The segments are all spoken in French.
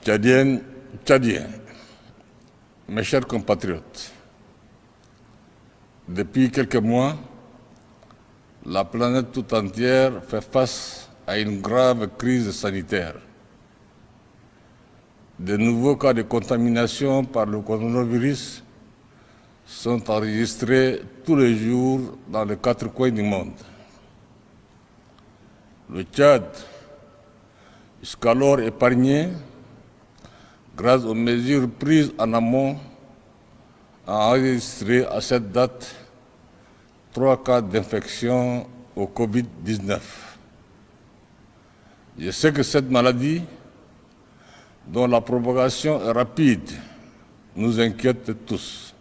Tchadiennes, Tchadiens, mes chers compatriotes, depuis quelques mois, la planète tout entière fait face à une grave crise sanitaire. De nouveaux cas de contamination par le coronavirus sont enregistrés tous les jours dans les 4 coins du monde. Le Tchad, jusqu'alors épargné, grâce aux mesures prises en amont, a enregistré à cette date 3 cas d'infection au Covid-19. Je sais que cette maladie, dont la propagation est rapide, nous inquiète tous.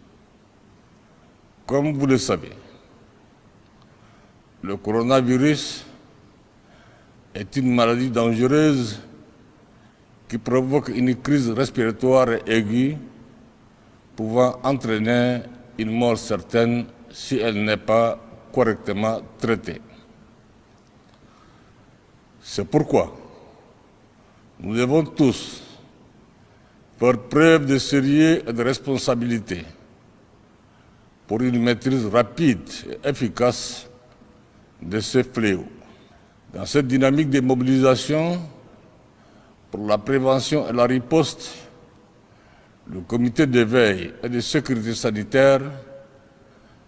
Comme vous le savez, le coronavirus est une maladie dangereuse qui provoque une crise respiratoire aiguë pouvant entraîner une mort certaine si elle n'est pas correctement traitée. C'est pourquoi nous devons tous faire preuve de sérieux et de responsabilité pour une maîtrise rapide et efficace de ce fléau. Dans cette dynamique de mobilisation pour la prévention et la riposte, le comité de veille et de sécurité sanitaire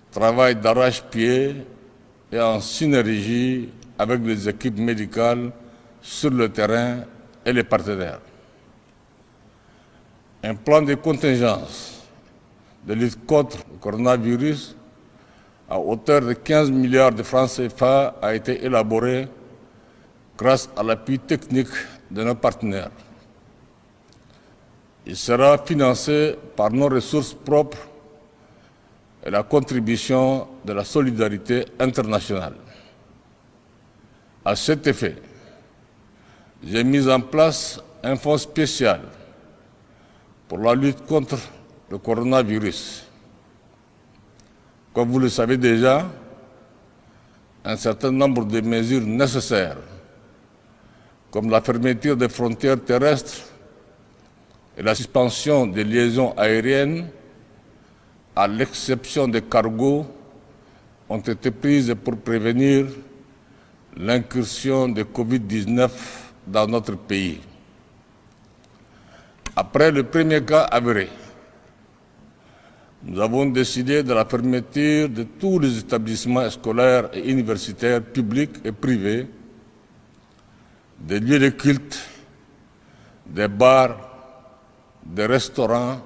travaille d'arrache-pied et en synergie avec les équipes médicales sur le terrain et les partenaires. Un plan de contingence de lutte contre le coronavirus à hauteur de 15 milliards de francs CFA a été élaboré grâce à l'appui technique de nos partenaires. Il sera financé par nos ressources propres et la contribution de la solidarité internationale. À cet effet, j'ai mis en place un fonds spécial pour la lutte contre le coronavirus. Comme vous le savez déjà, un certain nombre de mesures nécessaires, comme la fermeture des frontières terrestres et la suspension des liaisons aériennes, à l'exception des cargos, ont été prises pour prévenir l'incursion de Covid-19 dans notre pays. Après le premier cas avéré, nous avons décidé de la fermeture de tous les établissements scolaires et universitaires publics et privés, des lieux de culte, des bars, des restaurants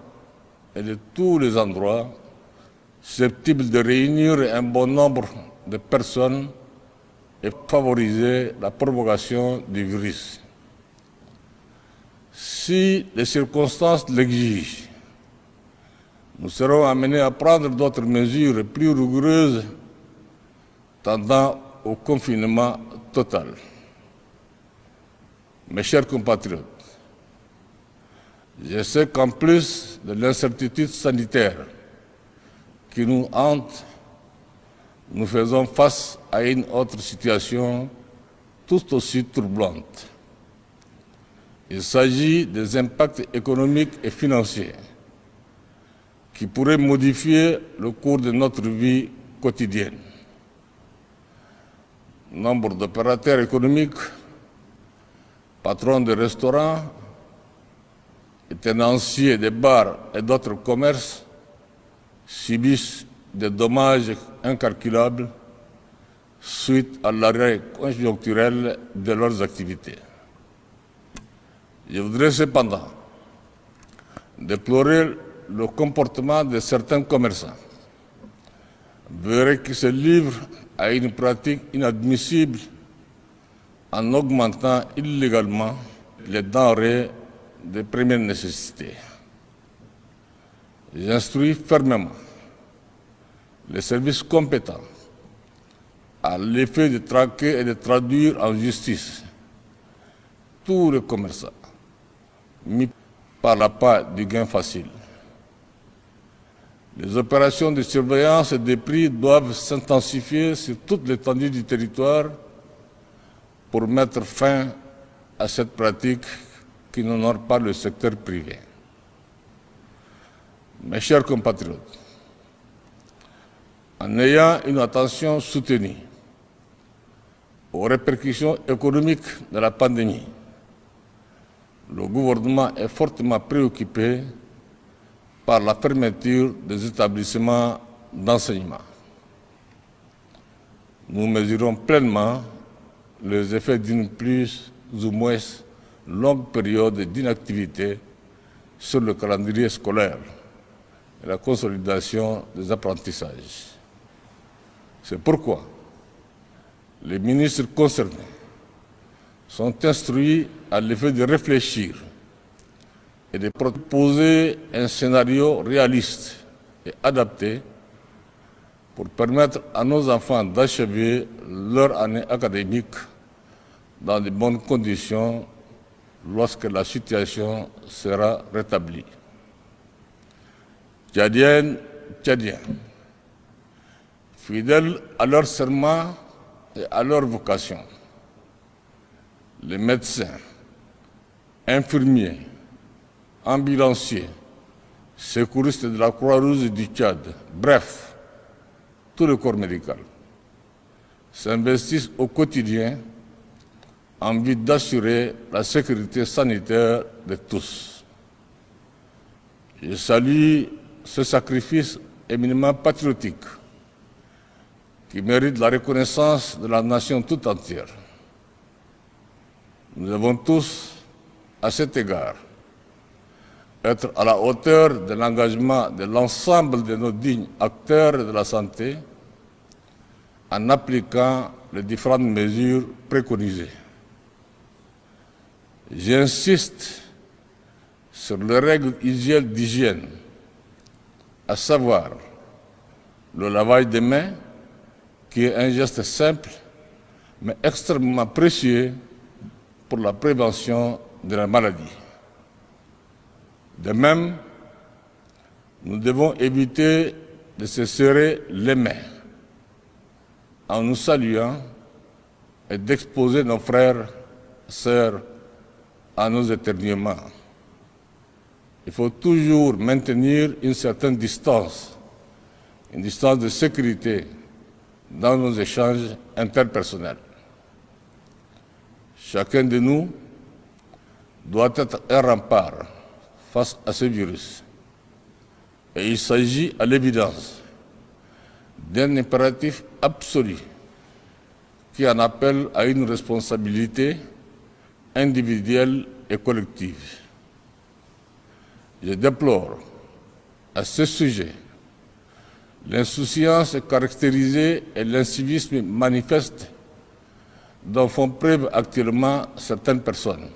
et de tous les endroits susceptibles de réunir un bon nombre de personnes et favoriser la propagation du virus. Si les circonstances l'exigent, nous serons amenés à prendre d'autres mesures plus rigoureuses tendant au confinement total. Mes chers compatriotes, je sais qu'en plus de l'incertitude sanitaire qui nous hante, nous faisons face à une autre situation tout aussi troublante. Il s'agit des impacts économiques et financiers qui pourraient modifier le cours de notre vie quotidienne. Nombre d'opérateurs économiques, patrons de restaurants, tenanciers des bars et d'autres commerces subissent des dommages incalculables suite à l'arrêt conjoncturel de leurs activités. Je voudrais cependant déplorer le comportement de certains commerçants, qui se livrent à une pratique inadmissible en augmentant illégalement les denrées de première nécessité. J'instruis fermement les services compétents à l'effet de traquer et de traduire en justice tous les commerçants mis par l'appât du gain facile. Les opérations de surveillance et de prix doivent s'intensifier sur toute l'étendue du territoire pour mettre fin à cette pratique qui n'honorent pas le secteur privé. Mes chers compatriotes, en ayant une attention soutenue aux répercussions économiques de la pandémie, le gouvernement est fortement préoccupé par la fermeture des établissements d'enseignement. Nous mesurons pleinement les effets d'une plus ou moins longue période d'inactivité sur le calendrier scolaire et la consolidation des apprentissages. C'est pourquoi les ministres concernés sont instruits à l'effet de réfléchir et de proposer un scénario réaliste et adapté pour permettre à nos enfants d'achever leur année académique dans de bonnes conditions lorsque la situation sera rétablie. Tchadiennes, Tchadiens, fidèles à leur serment et à leur vocation, les médecins, infirmiers, ambulanciers, secouristes de la Croix-Rouge du Tchad, bref, tout le corps médical, s'investissent au quotidien en vue d'assurer la sécurité sanitaire de tous. Je salue ce sacrifice éminemment patriotique qui mérite la reconnaissance de la nation tout entière. Nous devons tous, à cet égard, être à la hauteur de l'engagement de l'ensemble de nos dignes acteurs de la santé en appliquant les différentes mesures préconisées. J'insiste sur les règles d'hygiène, à savoir le lavage des mains, qui est un geste simple mais extrêmement précieux pour la prévention de la maladie. De même, nous devons éviter de se serrer les mains en nous saluant et d'exposer nos frères, sœurs à nos éternuements. Il faut toujours maintenir une certaine distance, une distance de sécurité dans nos échanges interpersonnels. Chacun de nous doit être un rempart face à ce virus. Et il s'agit à l'évidence d'un impératif absolu qui en appelle à une responsabilité individuelle et collective. Je déplore à ce sujet l'insouciance caractérisée et l'incivisme manifeste dont font preuve actuellement certaines personnes.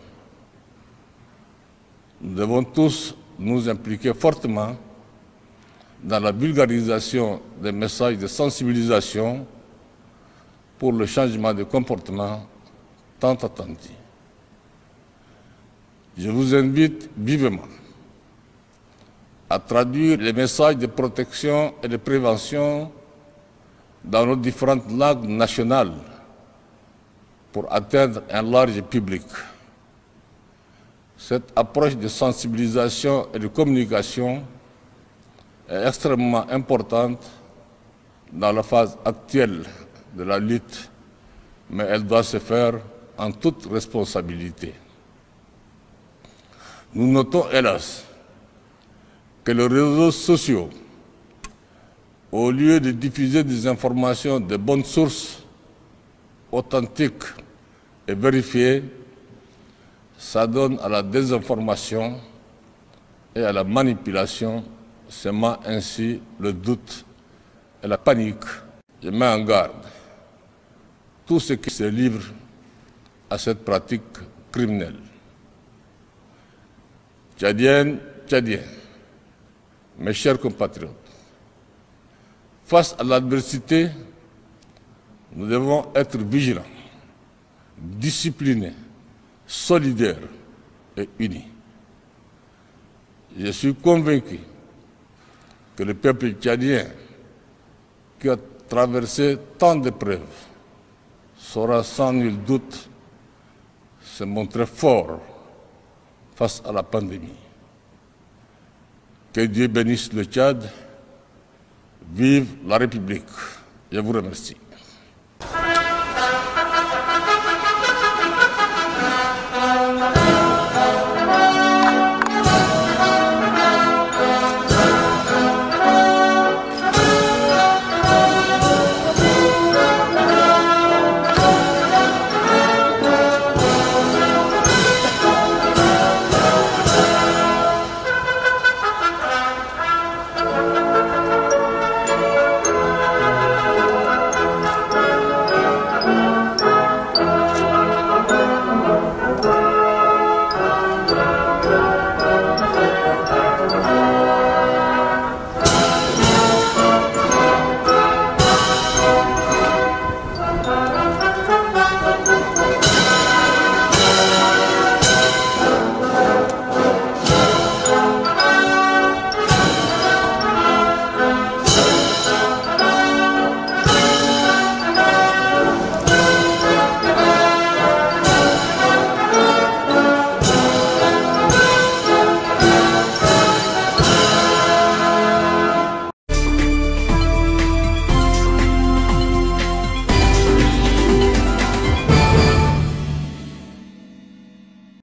Nous devons tous nous impliquer fortement dans la vulgarisation des messages de sensibilisation pour le changement de comportement tant attendu. Je vous invite vivement à traduire les messages de protection et de prévention dans nos différentes langues nationales pour atteindre un large public. Cette approche de sensibilisation et de communication est extrêmement importante dans la phase actuelle de la lutte, mais elle doit se faire en toute responsabilité. Nous notons, hélas, que les réseaux sociaux, au lieu de diffuser des informations de bonnes sources, authentiques et vérifiées, s'adonnent à la désinformation et à la manipulation, semant ainsi le doute et la panique. Je mets en garde tous ceux qui se livrent à cette pratique criminelle. Tchadiennes, Tchadiens, mes chers compatriotes, face à l'adversité, nous devons être vigilants, disciplinés, solidaires et unis. Je suis convaincu que le peuple tchadien, qui a traversé tant d'épreuves, saura sans nul doute se montrer fort face à la pandémie. Que Dieu bénisse le Tchad. Vive la République. Je vous remercie.